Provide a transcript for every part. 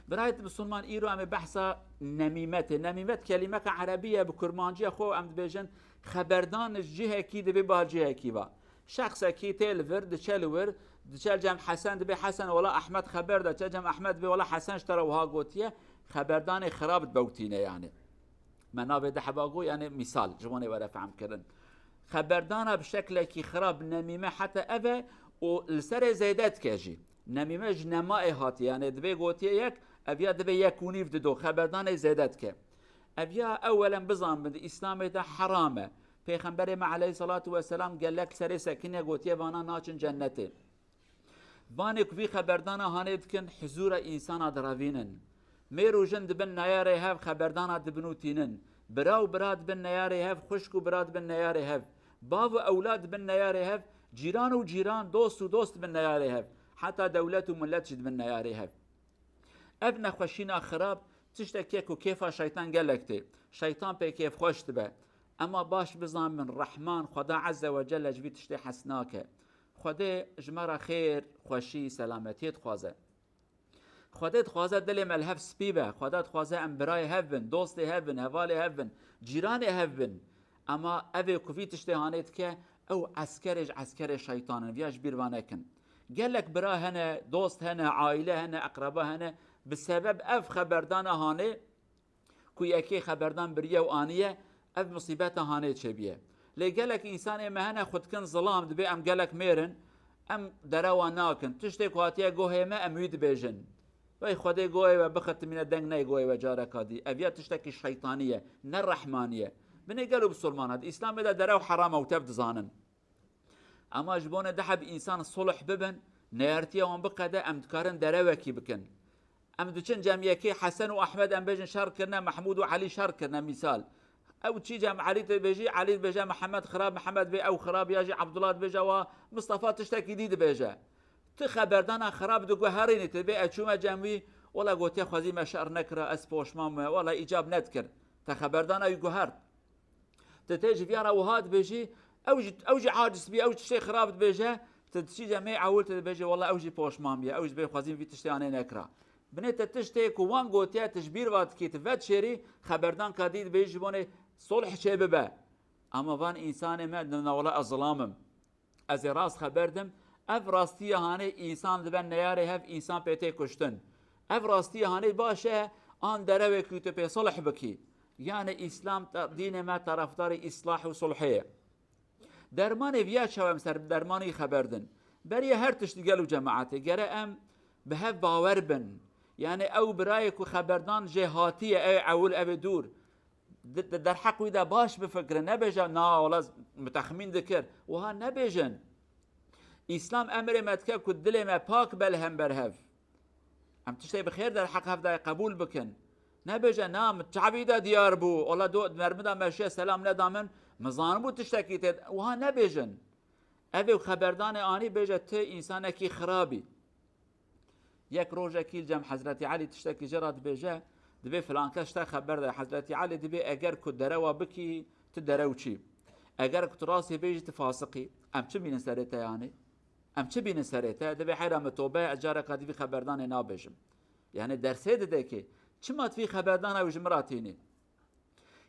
برايت مسلمان ايرو ام بحثا نميمت كلمه عربيه بكرمانجيه خو ام بيجن خبردان جهه کی دبي با جهه کی با شخص کی تلفر دچلور دچل جم حسن دبي حسن ولا احمد خبر ده جم احمد بي ولا حسن اشترى وها قوتيه خبردان خراب بوتينه يعني منابع ده حباقو يعني مثال جواني ولا فهم كرن خبردانه بشكل کی خراب نميمه حتى ابا والسر زيدت كاجي نميمه جنماء هات يعني دبي قوتيه يك ابيا دبي يكوني في دو خبردان زيدت ك ابيا اولا بزام من الاسلام ده حرامه پیغمبر ما علیه الصلاة والسلام قال لك سر سكينه قوتيه وانا ناچن جنته وانك في خبردان هانه بكن حضور انسان دراوینن میرو جند بن نیاره هف خبردان دبنوتینن براو براد بن نیاره هف خشکو براد بن نیاره هف باو اولاد بن نیاره هف جيران و جيران دوست و دوست بن نیاره هف حتى دولت و ملت جد بن نیاره هف ابن خوشینا خراب تشتكي كو كيف شيطان قال لك شيطان بي كيف خوش تبه اما باش بزان من رحمن خدا عز وجل جبي تشتي حسناك خدا جمرة خير خوشي سلامتيت خوازه خدا خوازه دل ملهف سبيبه خدا خوازه ام براي هفن دوستي هفن هوالي هفن جيراني هفن اما اوه كوفي تشتي هانيت كه او عسكر شيطان فياش بيروانكن قال لك برا هنا دوست هنا عائله هنا اقرباء هنا بسبب اف خبردان هانه كو يكي خبردان بريه و آنيه اف مصيبت هانه چبيه لي قال لك انسان ما هنا خد كن ظلام دبي ام قال لك ميرن ام دروا ناكن تشتي كواتيه گوهما ام يد بيجن وي خدي گوي و بخت من الدنگ ني گوي و جارك هذه ابيات تشتكي الشيطانيه الرحمانيه بني قالوا بسلمان هذا اسلام ده دروا حرام او تبد زانن اما جبونه دحب انسان صلح ببن نيرتي وان بقدا ام دكارن دروكي بكن ام دوچن جمعيكي حسن واحمد ام بيجن شر كرنا محمود وعلي شر كرنا مثال او تشي جام علي بيجي علي بيجا محمد خراب محمد بي او خراب يجي عبد الله بيجا ومصطفى تشتكي ديد بيجا تخبردان خراب دو هرين تبي اشوم جمعي ولا قلت يا خوازي ما شعر نكره اسبوشمام ولا ايجاب نذكر تخبردان اي جوهر تتجي فيها وهاد بيجي اوجي عاجز بي اوجي شيء خراب بيجا تشي جمعي عولت بيجي والله اوجي بوشمام بي اوجي بي خوازي في تشتي انا نكره بنيت تشتي كوان قوتيا تشبير وات كيت فات شيري خبردان كاديد بيجبوني صلح شببه اما فان انسان ما نولا الظلامم از راس خبردم اف راستي هاني انسان دبن نياري هف انسان بيتي كشتن اف راستي هاني باشه ان دروي كيت بي صلح بكي يعني اسلام دين ما طرفدار اصلاح وصلحيه درمان فيا شوام سر درماني خبردن بري هر تشتغلوا جماعتي جرام بهف باور بن يعني او برايك وخبردان جهاتيه اي عول ابي دور در حق ويدا باش بفكر نبجا نا ولا متخمين ذكر وها نبجن اسلام امر متك كدل ما باك بلهم برهف ام تشتي بخير در حق هفدا قبول بكن نبجا نام تعبيدا ديار بو والله دو مرمدا ماشي سلام ندامن مزان بو تشتكي وها نبجن ابي خبردان اني بجا ت انسانك خرابي یک روزه کیل جم حضرت علی تشتکی جرات بجا دبی فلان کشتا خبر ده حضرت علی دبی اگر کو دروا بکی تدرو چی اگر کو راسی بیج تفاسقی ام چه بین سرته یعنی ام چه بین سرته دبی حرام توبه اجاره کدی خبردان نابجم یعنی درسه ده که چما فی خبردان او جمراتینی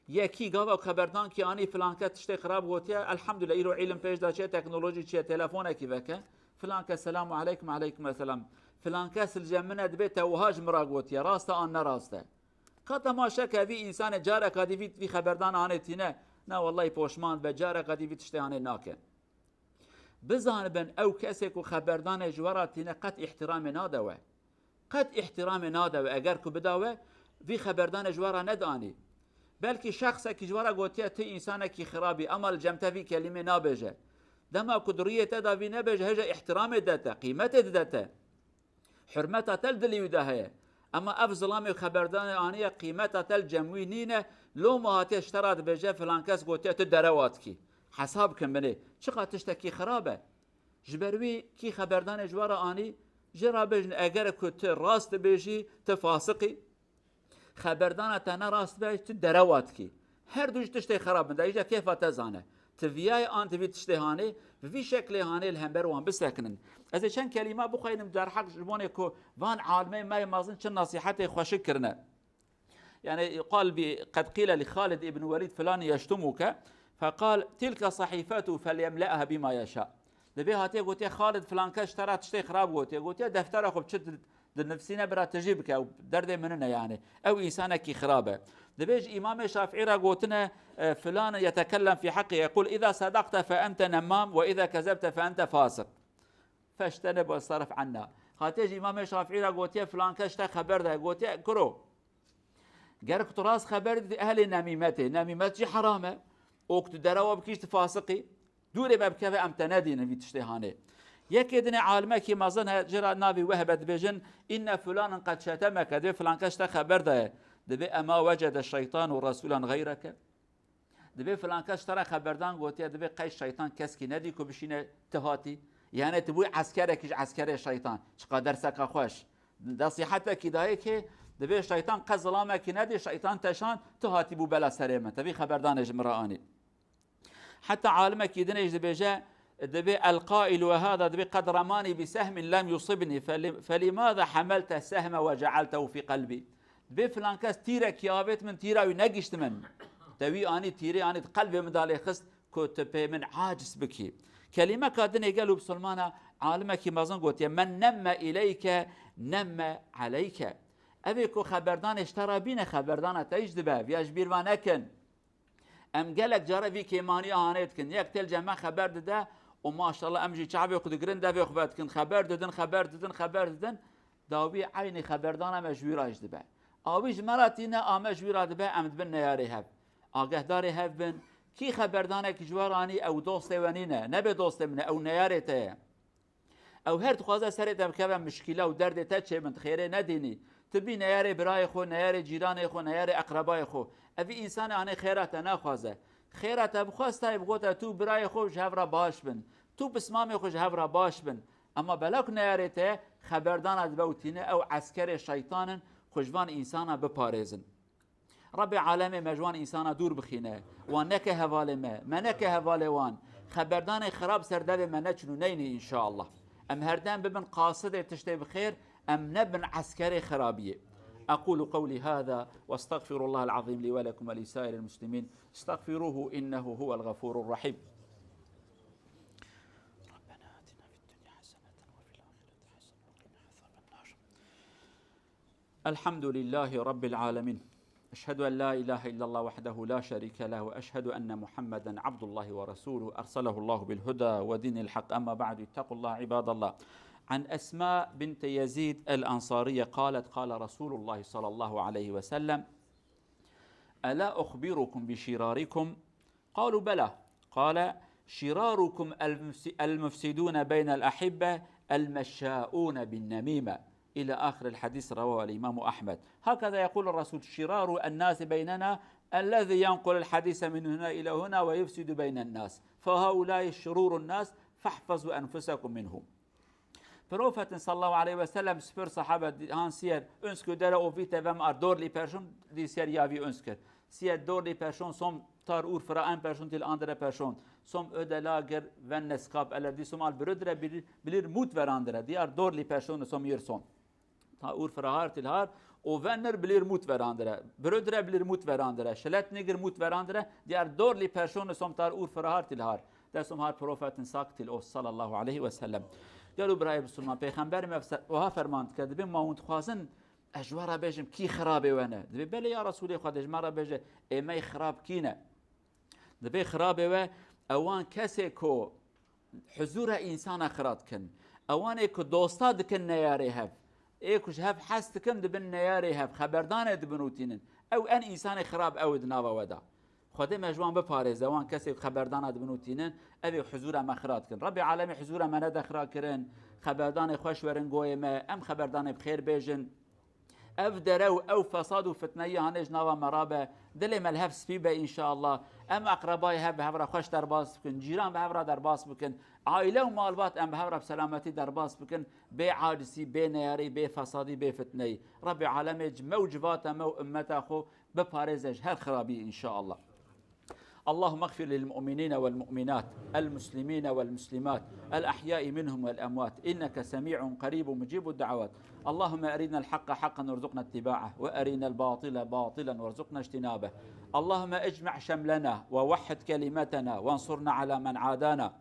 یکی گاوا خبردان کی انی فلان کت تشتی خراب گوتیا الحمدلله ایرو علم پیش دا چه تکنولوژی چه تلفن کی وکه فلان که سلام علیکم علیکم السلام فلان كاس الجمنة دبيته وهاج مراقوت يا راسته أنا راسته قد ما شك في إنسان جارك هذه في خبردان عنتنا نا والله بوشمان بجارك هذه في تشتهاني ناكن بزانبن أو كاسك وخبردان جواراتنا قد احترام نادوه قد احترام نادوه أجرك بداوه في خبردان جوارا نداني بلكي شخصك جوارا قوتيا تي إنسانك خرابي أما الجمته في كلمة نابجة دما قدرية تدافي نابجة هجا احترام داتا قيمة داتا حرمتها تل دلي وداهيه اما اف ظلامي خبردان انيه قيمتها تل جموينينه لو ما هاتي اشترات بجا فلان كاس قوتي تدرواتكي حسابكم بني شقا تشتكي خرابه جبروي كي خبردان جوارا اني جرا بجن اگر كنت راست بيجي تفاسقي خبردان تنا راست بيجي تدرواتكي هر دوش تشتي خراب من دايجا كيف تزانه تفياي أنت في تشتهاني في شكل هاني الهمبر وان بسكنن إذا كان كلمة بخير در حق جبونك وان عالمي ما يمازن شن نصيحته خوشكرنا يعني يقال قد قيل لخالد ابن وليد فلان يشتمك فقال تلك صحيفته فليملأها بما يشاء دبي هاتي قلت يا خالد فلان كاش ترى تشتي خراب قلت يا دفتر اخو بشد نفسينا برا تجيبك او درد مننا يعني او انسانك خرابه دبيج امام الشافعي قلتنا فلان يتكلم في حقه يقول اذا صدقت فانت نمام واذا كذبت فانت فاسق فاجتنب واصرف عنا هاتي امام الشافعي قلت يا فلان كاش تا خبر ده قلت يا كرو قالك تراس خبر اهل نميمته حرامه وقت دروا بكيش فاسقي دوري بابكه ام تنادي نبي تشتهانه يكدني عالمك ما ظنها جرى نافي وهبت بجن ان فلان قد شتمك دبي فلان كاش خبر ده دبي اما وجد الشيطان رسولا غيرك دبي فلان كاش ترى خبردان قلت يا دبي قيش الشيطان كسكي ندي كبشينه تهاتي يعني تبوي عسكرك عسكري الشيطان شقدر سكا خوش نصيحتك هيك دبي الشيطان قزلامك ندي الشيطان تشان تهاتي بو بلا سريمه تبي خبردان جمراني حتى عالمك يدنيج دبي دبي القائل وهذا دبي قد رماني بسهم لم يصبني فلماذا حملت السهم وجعلته في قلبي دبي فلان كاس تيرك يابت من تيرا ونقشت من توي اني تيري اني قلبي مدالي خست كنت من عاجز بكي كلمه كادني قالوا بسلمانه عالمك مازن قلت من نم اليك نم عليك ابيكو خبردان اشترى بين خبردان تجدبه فياش بيرمانكن ام قالك جرى في كيماني هانيتكن ياك تلجمع خبر ده وما شاء الله امجي شعبي قد قرن ده في خبرتكن خبر ددن داوي عيني خبردان مجبور اجدبه اويش مراتينا امجبور دبه امد بن ياري هب اگه داري هب بن کی خبردانك جواراني او دوست ونينه نبي دوست من او نيارته او هر تخوازه سرت بكبه مشكله و درد تا چه من خيره نديني تبي نياري براي خو نياري جيران خو نياري اقرباي خو ابي انسان اني خيرات ناخوازه خيرات بخواسته بغوته تو براي خو جهره باش بن تو بسمامي خو جهره باش بن اما بلاك نيارته خبردان بوتينه او عسكر الشيطان خوجوان انسان بپاريزن رب العالمين مجوان انسان دور بخينه وانك هوالمه منك هوالوان خبردان خراب سردبه منچنو نيني ان شاء الله ام هردان ببن قاصد تشتي بخير ام نبن عسكري خرابيه اقول قولي هذا واستغفر الله العظيم لي ولكم ولسائر المسلمين استغفروه انه هو الغفور الرحيم ربنا آتنا في الدنيا حسنة وفي الآخرة حسنة وقنا عذاب النار الحمد لله رب العالمين أشهد أن لا إله إلا الله وحده لا شريك له وأشهد أن محمدا عبد الله ورسوله أرسله الله بالهدى ودين الحق أما بعد اتقوا الله عباد الله عن أسماء بنت يزيد الأنصارية قالت قال رسول الله صلى الله عليه وسلم ألا أخبركم بشراركم قالوا بلى قال شراركم المفسدون بين الأحبة المشاؤون بالنميمة إلى آخر الحديث رواه الإمام أحمد هكذا يقول الرسول شرار الناس بيننا الذي ينقل الحديث من هنا إلى هنا ويفسد بين الناس فهؤلاء شرور الناس فاحفظوا أنفسكم منهم Profeten sallallahu aleyhi ve sellem spør sahabet, han sier ønsker dere å vite hvem er dårlig person? De sier ja, vi ønsker. Sier dårlig person som tar ord fra en person til andre person, som ødelager vennskap, eller de som er brødre blir mot hverandre. De er dårlige personer som gjør sånn. Ta ord fra her til her, og venner blir mot hverandre. Brødre blir mot hverandre. Skjelettninger mot hverandre. De er dårlige personer som tar ord fra her til her. Det som har profeten sagt til oss sallallahu aleyhi ve sellem. قالوا براي بسلمان پیغمبر وها فرماند که دبی ما متخوازن اجوارا بجم کی خرابه وانا دبی بله یا رسول خدا اجمارا بجه ایمای خراب کینه دبی خرابه و اوان کسی که حضور انسان خراب کن اوان که دوستا دکن نیاری هف ایکوش هف حست کن دبن نیاری هف خبردان دبنوتینن او ان انسان خراب او دناوا ودا خدا مجوان بپارێزە وان کەسێک خەبەردانە دبنوتینن ئەوێ حزورە مەخرات کردن ڕەبی عالەمی حزورە مە نەدەخراکردن خەبەردانی خۆش وەرن گۆیمە ئەم خەبەردانی بخێر بێژن ئەف دەرە و ئەو فەساد و فتنەیە هەنێژ ناوە مەڕابە دلێ مەلهەف سپی بە ئینشاءالله ئەم ئەقرەبای هەب بە هەورە خۆش دەرباس بکن جیران بە هەورە دەرباس بکن عائلە و ماڵبات ئەم بە هەورە بسەلامەتی دەرباس بکن بێ عاجسی بێ نەیاری بێ فەسادی بێ فتنەی ڕەبی عالەمێ جمە و جواتە مە و ئومەتە خۆ بپارێزەش هەر خرابی ئینشاءالله اللهم اغفر للمؤمنين والمؤمنات المسلمين والمسلمات الأحياء منهم والأموات إنك سميع قريب مجيب الدعوات. اللهم أرنا الحق حقا وارزقنا اتباعه، وأرنا الباطل باطلا وارزقنا اجتنابه. اللهم اجمع شملنا ووحد كلمتنا وانصرنا على من عادانا.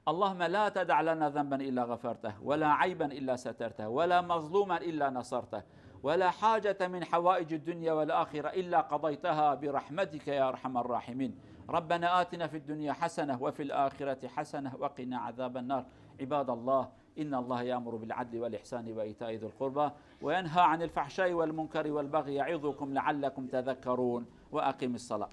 اللهم لا تدع لنا ذنبا إلا غفرته، ولا عيبا إلا سترته، ولا مظلوما إلا نصرته، ولا حاجة من حوائج الدنيا والآخرة إلا قضيتها برحمتك يا أرحم الراحمين. ربنا آتنا في الدنيا حسنة وفي الآخرة حسنة وقنا عذاب النار. عباد الله، إن الله يأمر بالعدل والإحسان وإيتاء ذي القربى وينهى عن الفحشاء والمنكر والبغي يعظكم لعلكم تذكرون. وأقم الصلاة.